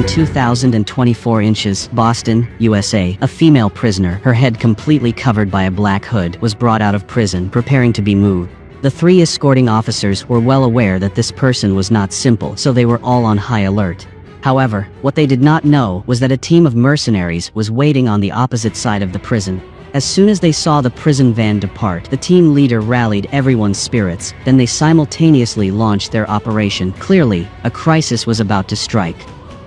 around 2,024 inches, Boston, USA. A female prisoner, her head completely covered by a black hood, was brought out of prison, preparing to be moved. The 3 escorting officers were well aware that this person was not simple, so they were all on high alert. However, what they did not know was that a team of mercenaries was waiting on the opposite side of the prison. As soon as they saw the prison van depart, the team leader rallied everyone's spirits, then they simultaneously launched their operation. Clearly, a crisis was about to strike.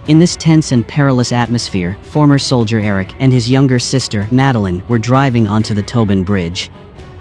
In this tense and perilous atmosphere, former soldier Eric and his younger sister, Madeline, were driving onto the Tobin Bridge.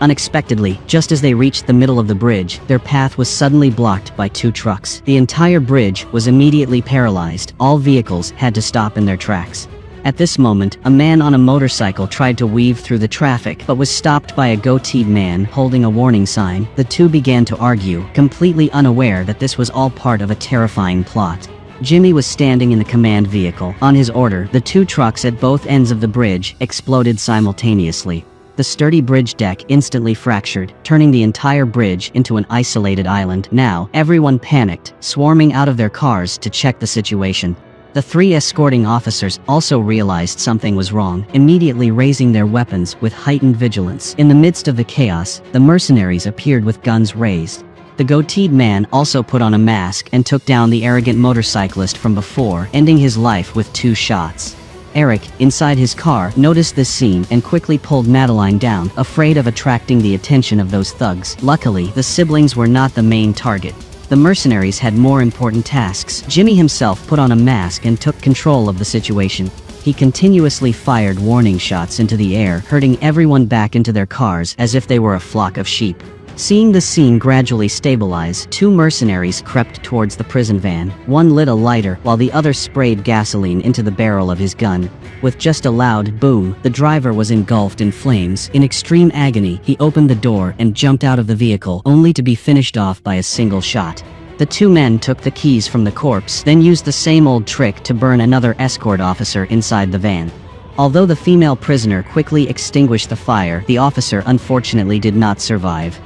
Unexpectedly, just as they reached the middle of the bridge, their path was suddenly blocked by 2 trucks. The entire bridge was immediately paralyzed. All vehicles had to stop in their tracks. At this moment, a man on a motorcycle tried to weave through the traffic, but was stopped by a goateed man holding a warning sign. The 2 began to argue, completely unaware that this was all part of a terrifying plot. Jimmy was standing in the command vehicle. On his order, the 2 trucks at both ends of the bridge exploded simultaneously. The sturdy bridge deck instantly fractured, turning the entire bridge into an isolated island. Now, everyone panicked, swarming out of their cars to check the situation. The 3 escorting officers also realized something was wrong, immediately raising their weapons with heightened vigilance. In the midst of the chaos, the mercenaries appeared with guns raised. The goateed man also put on a mask and took down the arrogant motorcyclist from before, ending his life with 2 shots. Eric, inside his car, noticed this scene and quickly pulled Madeline down, afraid of attracting the attention of those thugs. Luckily, the siblings were not the main target. The mercenaries had more important tasks. Jimmy himself put on a mask and took control of the situation. He continuously fired warning shots into the air, herding everyone back into their cars as if they were a flock of sheep. Seeing the scene gradually stabilize, 2 mercenaries crept towards the prison van. One lit a lighter, while the other sprayed gasoline into the barrel of his gun. With just a loud boom, the driver was engulfed in flames. In extreme agony, he opened the door and jumped out of the vehicle, only to be finished off by a single shot. The 2 men took the keys from the corpse, then used the same old trick to burn another escort officer inside the van. Although the female prisoner quickly extinguished the fire, the officer unfortunately did not survive.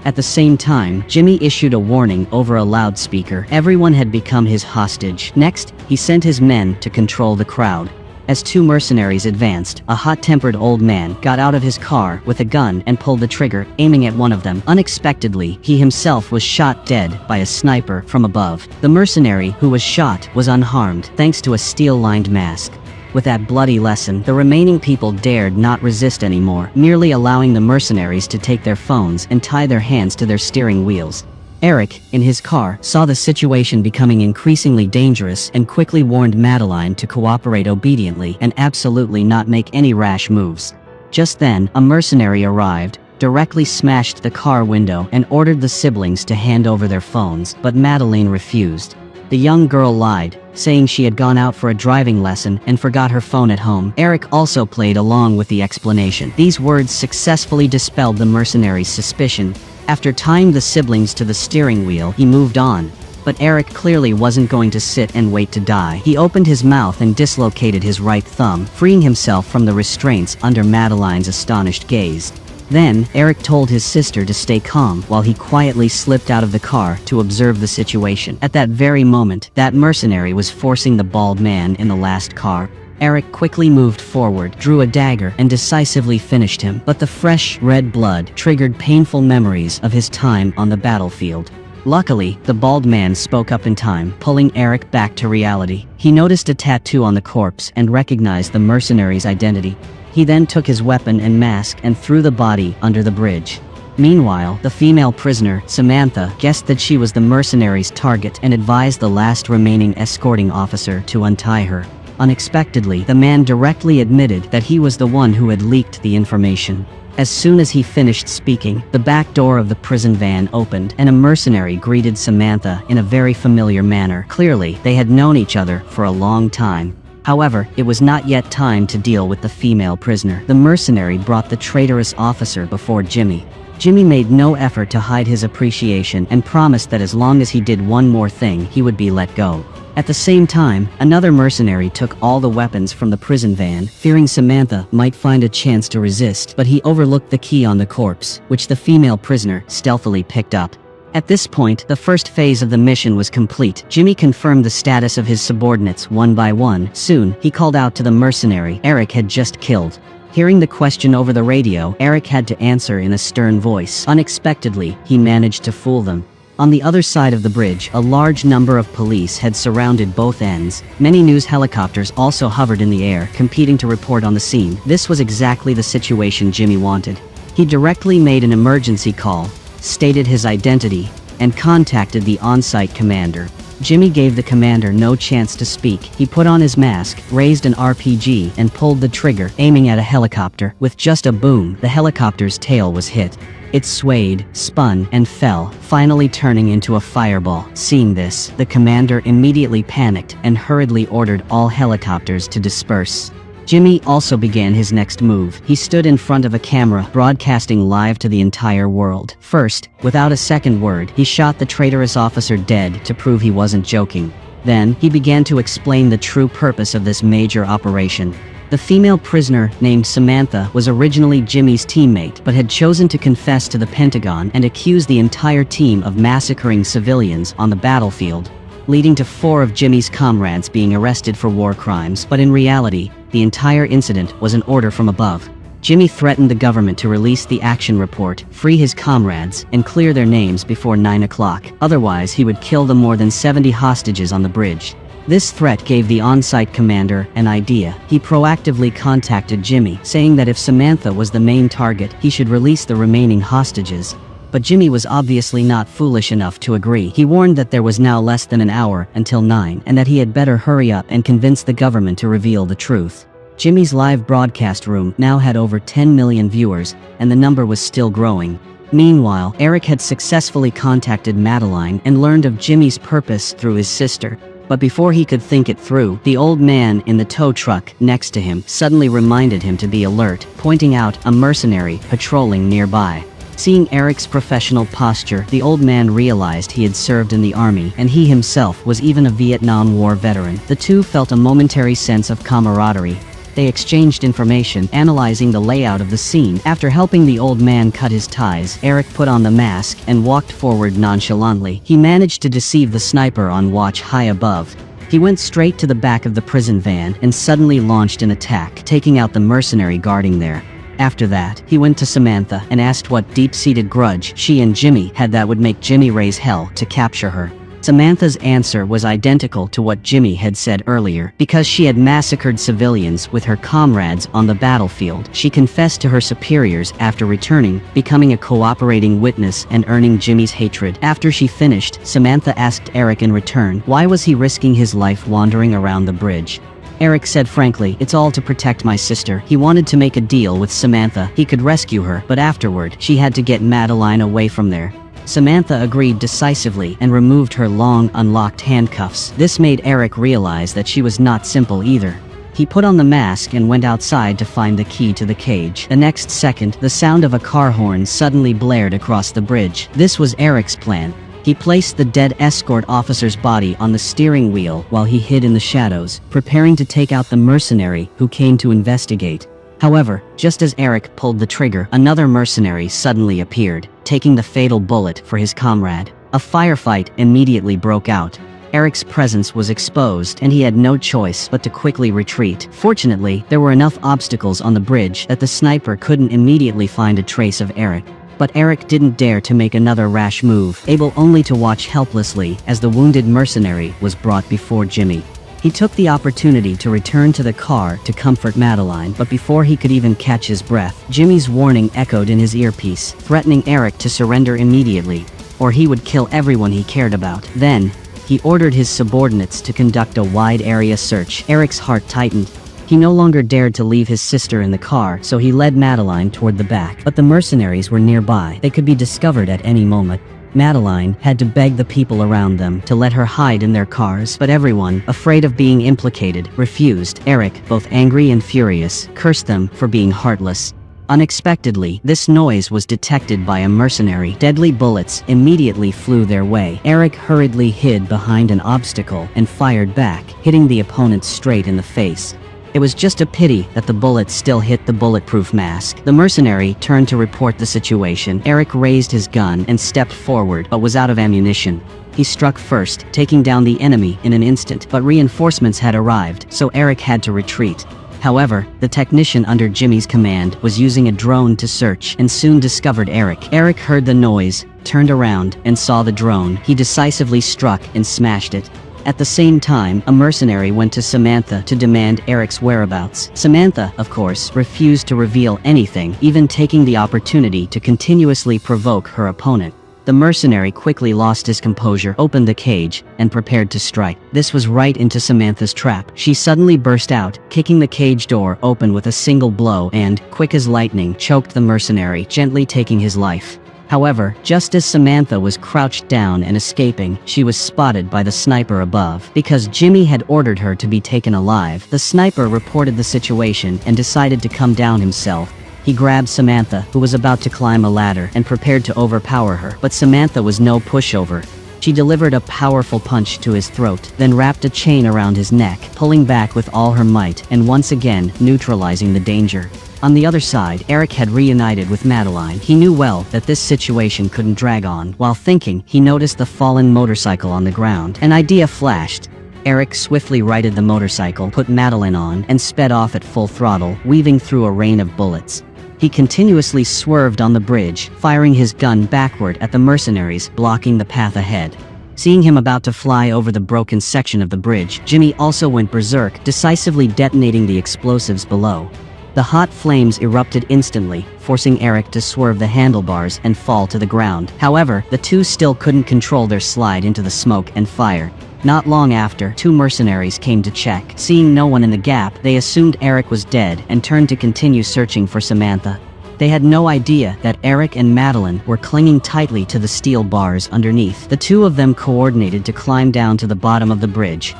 At the same time, Jimmy issued a warning over a loudspeaker. Everyone had become his hostage. Next, he sent his men to control the crowd. As 2 mercenaries advanced, a hot-tempered old man got out of his car with a gun and pulled the trigger, aiming at one of them. Unexpectedly, he himself was shot dead by a sniper from above. The mercenary who was shot was unharmed, thanks to a steel-lined mask. With that bloody lesson, the remaining people dared not resist anymore, merely allowing the mercenaries to take their phones and tie their hands to their steering wheels. Eric, in his car, saw the situation becoming increasingly dangerous and quickly warned Madeline to cooperate obediently and absolutely not make any rash moves. Just then, a mercenary arrived, directly smashed the car window and ordered the siblings to hand over their phones, but Madeline refused. The young girl lied, saying she had gone out for a driving lesson and forgot her phone at home. Eric also played along with the explanation. These words successfully dispelled the mercenary's suspicion. After tying the siblings to the steering wheel, he moved on. But Eric clearly wasn't going to sit and wait to die. He opened his mouth and dislocated his right thumb, freeing himself from the restraints under Madeline's astonished gaze. Then, Eric told his sister to stay calm while he quietly slipped out of the car to observe the situation. At that very moment, that mercenary was forcing the bald man in the last car. Eric quickly moved forward, drew a dagger, and decisively finished him. But the fresh, red blood triggered painful memories of his time on the battlefield. Luckily, the bald man spoke up in time, pulling Eric back to reality. He noticed a tattoo on the corpse and recognized the mercenary's identity. He then took his weapon and mask and threw the body under the bridge. Meanwhile, the female prisoner, Samantha, guessed that she was the mercenary's target and advised the last remaining escorting officer to untie her. Unexpectedly, the man directly admitted that he was the one who had leaked the information. As soon as he finished speaking, the back door of the prison van opened, and a mercenary greeted Samantha in a very familiar manner. Clearly, they had known each other for a long time. However, it was not yet time to deal with the female prisoner. The mercenary brought the traitorous officer before Jimmy. Jimmy made no effort to hide his appreciation and promised that as long as he did one more thing, he would be let go. At the same time, another mercenary took all the weapons from the prison van, fearing Samantha might find a chance to resist, but he overlooked the key on the corpse, which the female prisoner stealthily picked up. At this point, the first phase of the mission was complete. Jimmy confirmed the status of his subordinates one by one. Soon, he called out to the mercenary Eric had just killed. Hearing the question over the radio, Eric had to answer in a stern voice. Unexpectedly, he managed to fool them. On the other side of the bridge, a large number of police had surrounded both ends. Many news helicopters also hovered in the air, competing to report on the scene. This was exactly the situation Jimmy wanted. He directly made an emergency call, stated his identity, and contacted the on-site commander. Jimmy gave the commander no chance to speak. He put on his mask, raised an RPG, and pulled the trigger, aiming at a helicopter. With just a boom, the helicopter's tail was hit. It swayed, spun, and fell, finally turning into a fireball. Seeing this, the commander immediately panicked and hurriedly ordered all helicopters to disperse. Jimmy also began his next move. He stood in front of a camera, broadcasting live to the entire world. First, without a second word, he shot the traitorous officer dead to prove he wasn't joking. Then, he began to explain the true purpose of this major operation. The female prisoner, named Samantha, was originally Jimmy's teammate, but had chosen to confess to the Pentagon and accuse the entire team of massacring civilians on the battlefield, leading to 4 of Jimmy's comrades being arrested for war crimes. But in reality, the entire incident was an order from above. Jimmy threatened the government to release the action report, free his comrades, and clear their names before 9 o'clock. Otherwise, he would kill the more than 70 hostages on the bridge. This threat gave the on-site commander an idea. He proactively contacted Jimmy, saying that if Samantha was the main target, he should release the remaining hostages. But Jimmy was obviously not foolish enough to agree. He warned that there was now less than an hour until 9, and that he had better hurry up and convince the government to reveal the truth. Jimmy's live broadcast room now had over 10 million viewers, and the number was still growing. Meanwhile, Eric had successfully contacted Madeline and learned of Jimmy's purpose through his sister. But before he could think it through, the old man in the tow truck next to him suddenly reminded him to be alert, pointing out a mercenary patrolling nearby. Seeing Eric's professional posture, the old man realized he had served in the army, and he himself was even a Vietnam War veteran. The two felt a momentary sense of camaraderie. They exchanged information, analyzing the layout of the scene. After helping the old man cut his ties, Eric put on the mask and walked forward nonchalantly. He managed to deceive the sniper on watch high above. He went straight to the back of the prison van and suddenly launched an attack, taking out the mercenary guarding there. After that, he went to Samantha and asked what deep-seated grudge she and Jimmy had that would make Jimmy raise hell to capture her. Samantha's answer was identical to what Jimmy had said earlier. Because she had massacred civilians with her comrades on the battlefield, she confessed to her superiors after returning, becoming a cooperating witness and earning Jimmy's hatred. After she finished, Samantha asked Eric in return, why was he risking his life wandering around the bridge? Eric said frankly, it's all to protect my sister. He wanted to make a deal with Samantha. He could rescue her, but afterward, she had to get Madeline away from there. Samantha agreed decisively and removed her long, unlocked handcuffs. This made Eric realize that she was not simple either. He put on the mask and went outside to find the key to the cage. The next second, the sound of a car horn suddenly blared across the bridge. This was Eric's plan. He placed the dead escort officer's body on the steering wheel while he hid in the shadows, preparing to take out the mercenary who came to investigate. However, just as Eric pulled the trigger, another mercenary suddenly appeared, taking the fatal bullet for his comrade. A firefight immediately broke out. Eric's presence was exposed, and he had no choice but to quickly retreat. Fortunately, there were enough obstacles on the bridge that the sniper couldn't immediately find a trace of Eric. But Eric didn't dare to make another rash move, able only to watch helplessly as the wounded mercenary was brought before Jimmy. He took the opportunity to return to the car to comfort Madeline, but before he could even catch his breath, Jimmy's warning echoed in his earpiece, threatening Eric to surrender immediately, or he would kill everyone he cared about. Then, he ordered his subordinates to conduct a wide-area search. Eric's heart tightened. He no longer dared to leave his sister in the car, so he led Madeline toward the back. But the mercenaries were nearby. They could be discovered at any moment. Madeline had to beg the people around them to let her hide in their cars, but everyone, afraid of being implicated, refused. Eric, both angry and furious, cursed them for being heartless. Unexpectedly, this noise was detected by a mercenary. Deadly bullets immediately flew their way. Eric hurriedly hid behind an obstacle and fired back, hitting the opponent straight in the face. It was just a pity that the bullets still hit the bulletproof mask. The mercenary turned to report the situation. Eric raised his gun and stepped forward, but was out of ammunition. He struck first, taking down the enemy in an instant, but reinforcements had arrived, so Eric had to retreat. However, the technician under Jimmy's command was using a drone to search and soon discovered Eric. Eric heard the noise, turned around, and saw the drone. He decisively struck and smashed it. At the same time, a mercenary went to Samantha to demand Eric's whereabouts. Samantha, of course, refused to reveal anything, even taking the opportunity to continuously provoke her opponent. The mercenary quickly lost his composure, opened the cage, and prepared to strike. This was right into Samantha's trap. She suddenly burst out, kicking the cage door open with a single blow and, quick as lightning, choked the mercenary, gently taking his life. However, just as Samantha was crouched down and escaping, she was spotted by the sniper above. Because Jimmy had ordered her to be taken alive, the sniper reported the situation and decided to come down himself. He grabbed Samantha, who was about to climb a ladder, and prepared to overpower her. But Samantha was no pushover. She delivered a powerful punch to his throat, then wrapped a chain around his neck, pulling back with all her might, and once again, neutralizing the danger. On the other side, Eric had reunited with Madeline. He knew well that this situation couldn't drag on. While thinking, he noticed the fallen motorcycle on the ground. An idea flashed. Eric swiftly righted the motorcycle, put Madeline on, and sped off at full throttle, weaving through a rain of bullets. He continuously swerved on the bridge, firing his gun backward at the mercenaries, blocking the path ahead. Seeing him about to fly over the broken section of the bridge, Jimmy also went berserk, decisively detonating the explosives below. The hot flames erupted instantly, forcing Eric to swerve the handlebars and fall to the ground. However, the two still couldn't control their slide into the smoke and fire. Not long after, two mercenaries came to check. Seeing no one in the gap, they assumed Eric was dead and turned to continue searching for Samantha. They had no idea that Eric and Madeline were clinging tightly to the steel bars underneath. The two of them coordinated to climb down to the bottom of the bridge.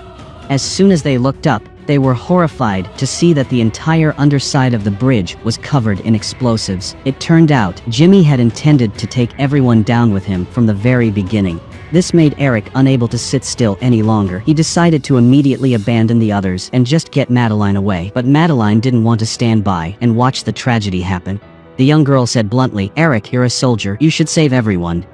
As soon as they looked up, they were horrified to see that the entire underside of the bridge was covered in explosives. It turned out, Jimmy had intended to take everyone down with him from the very beginning. This made Eric unable to sit still any longer. He decided to immediately abandon the others and just get Madeline away. But Madeline didn't want to stand by and watch the tragedy happen. The young girl said bluntly, "Eric, you're a soldier. You should save everyone."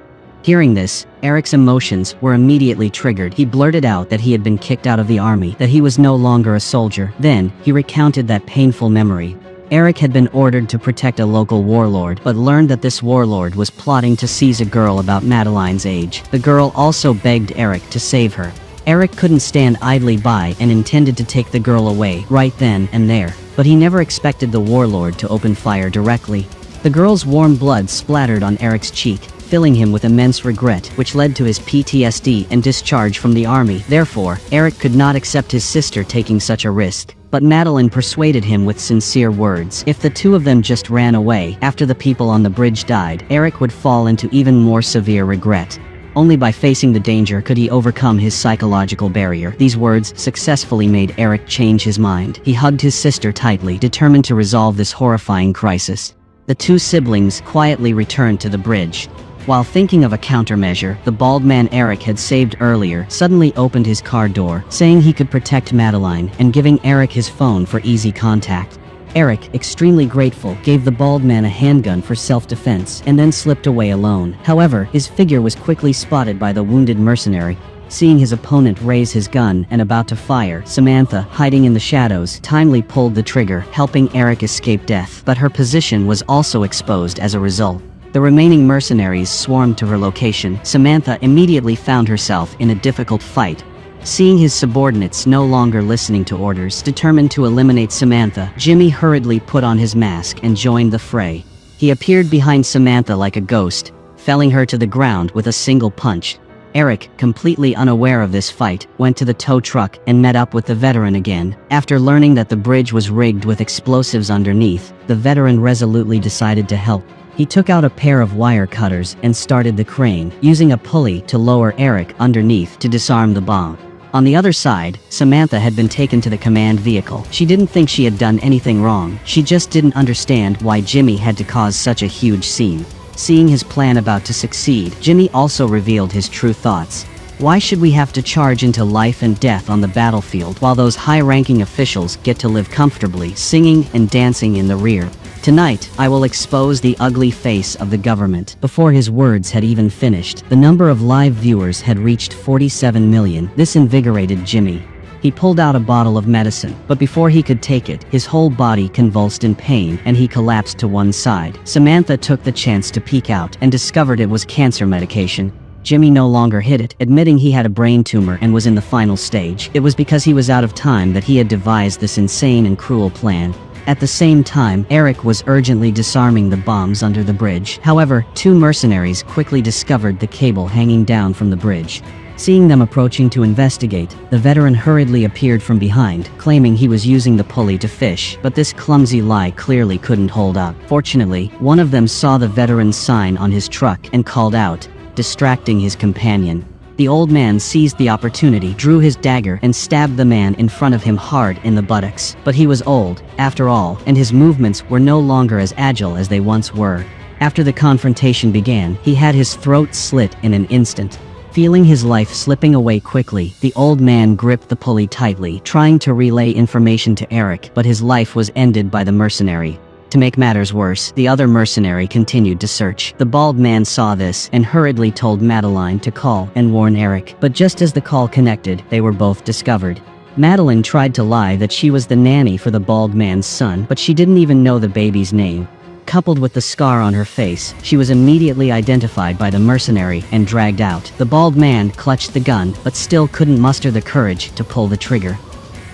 Hearing this, Eric's emotions were immediately triggered. He blurted out that he had been kicked out of the army, that he was no longer a soldier. Then, he recounted that painful memory. Eric had been ordered to protect a local warlord, but learned that this warlord was plotting to seize a girl about Madeline's age. The girl also begged Eric to save her. Eric couldn't stand idly by and intended to take the girl away right then and there, but he never expected the warlord to open fire directly. The girl's warm blood splattered on Eric's cheek, filling him with immense regret, which led to his PTSD and discharge from the army. Therefore, Eric could not accept his sister taking such a risk. But Madeline persuaded him with sincere words. If the two of them just ran away after the people on the bridge died, Eric would fall into even more severe regret. Only by facing the danger could he overcome his psychological barrier. These words successfully made Eric change his mind. He hugged his sister tightly, determined to resolve this horrifying crisis. The two siblings quietly returned to the bridge. While thinking of a countermeasure, the bald man Eric had saved earlier suddenly opened his car door, saying he could protect Madeline and giving Eric his phone for easy contact. Eric, extremely grateful, gave the bald man a handgun for self-defense and then slipped away alone. However, his figure was quickly spotted by the wounded mercenary. Seeing his opponent raise his gun and about to fire, Samantha, hiding in the shadows, timely pulled the trigger, helping Eric escape death. But her position was also exposed as a result. The remaining mercenaries swarmed to her location. Samantha immediately found herself in a difficult fight. Seeing his subordinates no longer listening to orders, determined to eliminate Samantha, Jimmy hurriedly put on his mask and joined the fray. He appeared behind Samantha like a ghost, felling her to the ground with a single punch. Eric, completely unaware of this fight, went to the tow truck and met up with the veteran again. After learning that the bridge was rigged with explosives underneath, the veteran resolutely decided to help. He took out a pair of wire cutters and started the crane, using a pulley to lower Eric underneath to disarm the bomb. On the other side, Samantha had been taken to the command vehicle. She didn't think she had done anything wrong. She just didn't understand why Jimmy had to cause such a huge scene. Seeing his plan about to succeed, Jimmy also revealed his true thoughts. Why should we have to charge into life and death on the battlefield while those high-ranking officials get to live comfortably, singing and dancing in the rear? Tonight, I will expose the ugly face of the government." Before his words had even finished, the number of live viewers had reached 47 million. This invigorated Jimmy. He pulled out a bottle of medicine, but before he could take it, his whole body convulsed in pain and he collapsed to one side. Samantha took the chance to peek out and discovered it was cancer medication. Jimmy no longer hid it, admitting he had a brain tumor and was in the final stage. It was because he was out of time that he had devised this insane and cruel plan. At the same time, Eric was urgently disarming the bombs under the bridge. However, two mercenaries quickly discovered the cable hanging down from the bridge. Seeing them approaching to investigate, the veteran hurriedly appeared from behind, claiming he was using the pulley to fish, but this clumsy lie clearly couldn't hold up. Fortunately, one of them saw the veteran's sign on his truck and called out, distracting his companion. The old man seized the opportunity, drew his dagger, and stabbed the man in front of him hard in the buttocks. But he was old, after all, and his movements were no longer as agile as they once were. After the confrontation began, he had his throat slit in an instant. Feeling his life slipping away quickly, the old man gripped the pulley tightly, trying to relay information to Eric, but his life was ended by the mercenary. To make matters worse, the other mercenary continued to search. The bald man saw this and hurriedly told Madeline to call and warn Eric, but just as the call connected, they were both discovered. Madeline tried to lie that she was the nanny for the bald man's son, but she didn't even know the baby's name. Coupled with the scar on her face, she was immediately identified by the mercenary and dragged out. The bald man clutched the gun, but still couldn't muster the courage to pull the trigger.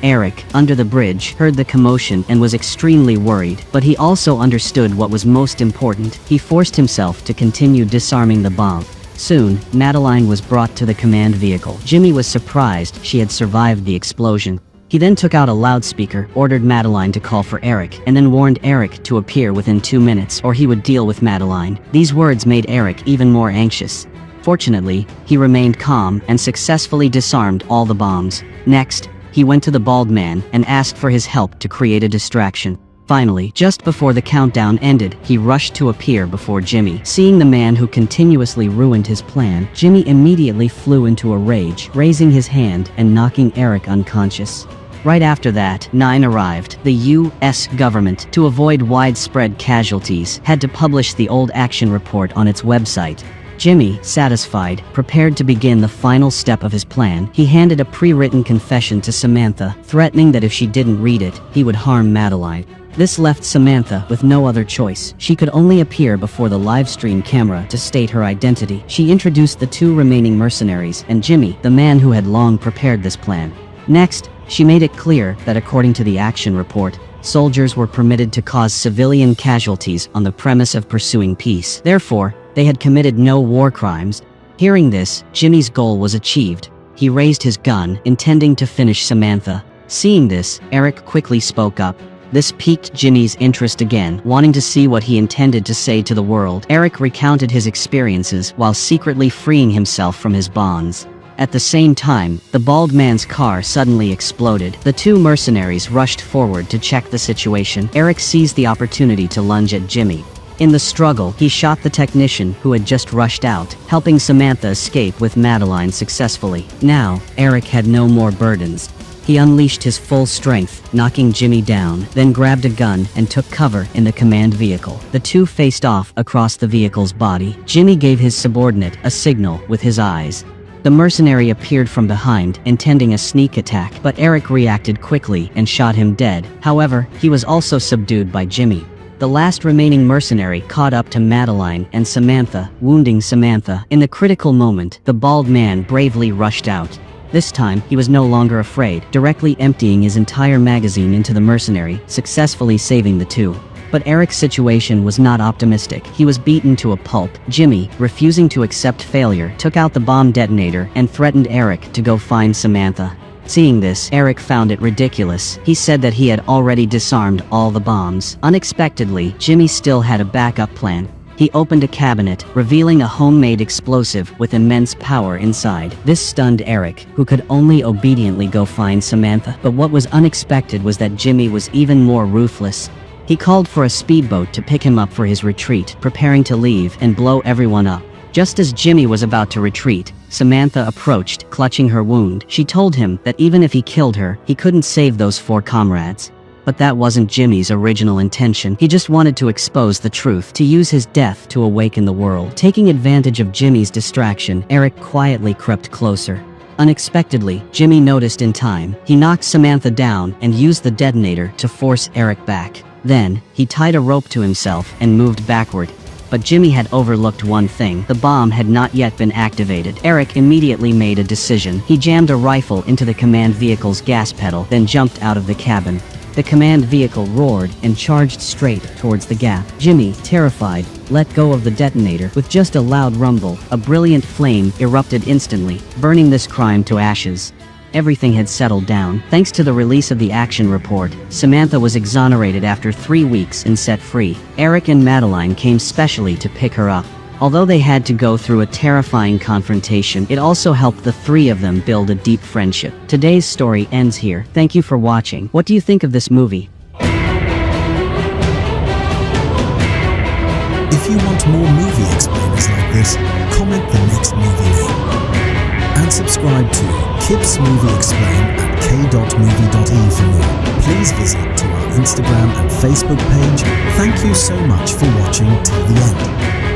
Eric, under the bridge, heard the commotion and was extremely worried, but he also understood what was most important. He forced himself to continue disarming the bomb. Soon, Madeline was brought to the command vehicle. Jimmy was surprised she had survived the explosion. He then took out a loudspeaker, ordered Madeline to call for Eric, and then warned Eric to appear within 2 minutes or he would deal with Madeline. These words made Eric even more anxious. Fortunately, he remained calm and successfully disarmed all the bombs. Next, he went to the bald man and asked for his help to create a distraction. Finally, just before the countdown ended, he rushed to appear before Jimmy. Seeing the man who continuously ruined his plan, Jimmy immediately flew into a rage, raising his hand and knocking Eric unconscious. Right after that, 9 arrived. The U.S. government, to avoid widespread casualties, had to publish the old action report on its website. Jimmy, satisfied, prepared to begin the final step of his plan. He handed a pre-written confession to Samantha, threatening that if she didn't read it, he would harm Madeline. This left Samantha with no other choice. She could only appear before the livestream camera to state her identity. She introduced the 2 remaining mercenaries and Jimmy, the man who had long prepared this plan. Next, she made it clear that according to the action report, soldiers were permitted to cause civilian casualties on the premise of pursuing peace. Therefore, they had committed no war crimes. Hearing this, Jimmy's goal was achieved. He raised his gun, intending to finish Samantha. Seeing this, Eric quickly spoke up. This piqued Jimmy's interest again, wanting to see what he intended to say to the world. Eric recounted his experiences while secretly freeing himself from his bonds. At the same time, the bald man's car suddenly exploded. The 2 mercenaries rushed forward to check the situation. Eric seized the opportunity to lunge at Jimmy. In the struggle, he shot the technician who had just rushed out, helping Samantha escape with Madeline successfully. Now, Eric had no more burdens. He unleashed his full strength, knocking Jimmy down, then grabbed a gun and took cover in the command vehicle. The 2 faced off across the vehicle's body. Jimmy gave his subordinate a signal with his eyes. The mercenary appeared from behind, intending a sneak attack, but Eric reacted quickly and shot him dead. However, he was also subdued by Jimmy. The last remaining mercenary caught up to Madeline and Samantha, wounding Samantha. In the critical moment, the bald man bravely rushed out. This time, he was no longer afraid, directly emptying his entire magazine into the mercenary, successfully saving the 2. But Eric's situation was not optimistic. He was beaten to a pulp. Jimmy, refusing to accept failure, took out the bomb detonator and threatened Eric to go find Samantha. Seeing this, Eric found it ridiculous. He said that he had already disarmed all the bombs. Unexpectedly, Jimmy still had a backup plan. He opened a cabinet, revealing a homemade explosive with immense power inside. This stunned Eric, who could only obediently go find Samantha. But what was unexpected was that Jimmy was even more ruthless. He called for a speedboat to pick him up for his retreat, preparing to leave and blow everyone up. Just as Jimmy was about to retreat, Samantha approached, clutching her wound. She told him that even if he killed her, he couldn't save those 4 comrades. But that wasn't Jimmy's original intention. He just wanted to expose the truth, to use his death to awaken the world. Taking advantage of Jimmy's distraction, Eric quietly crept closer. Unexpectedly, Jimmy noticed in time. He knocked Samantha down and used the detonator to force Eric back. Then, he tied a rope to himself and moved backward. But Jimmy had overlooked one thing. The bomb had not yet been activated. Eric immediately made a decision. He jammed a rifle into the command vehicle's gas pedal, then jumped out of the cabin. The command vehicle roared and charged straight towards the gap. Jimmy, terrified, let go of the detonator. With just a loud rumble, a brilliant flame erupted instantly, burning this crime to ashes. Everything had settled down. Thanks to the release of the action report, Samantha was exonerated after 3 weeks and set free. Eric and Madeline came specially to pick her up. Although they had to go through a terrifying confrontation, it also helped the 3 of them build a deep friendship. Today's story ends here. Thank you for watching. What do you think of this movie? If you want more movie explainers like this, comment the next movie name. And subscribe to K.Movie.E at K.Movie.E for more. Please visit to our Instagram and Facebook page. Thank you so much for watching till the end.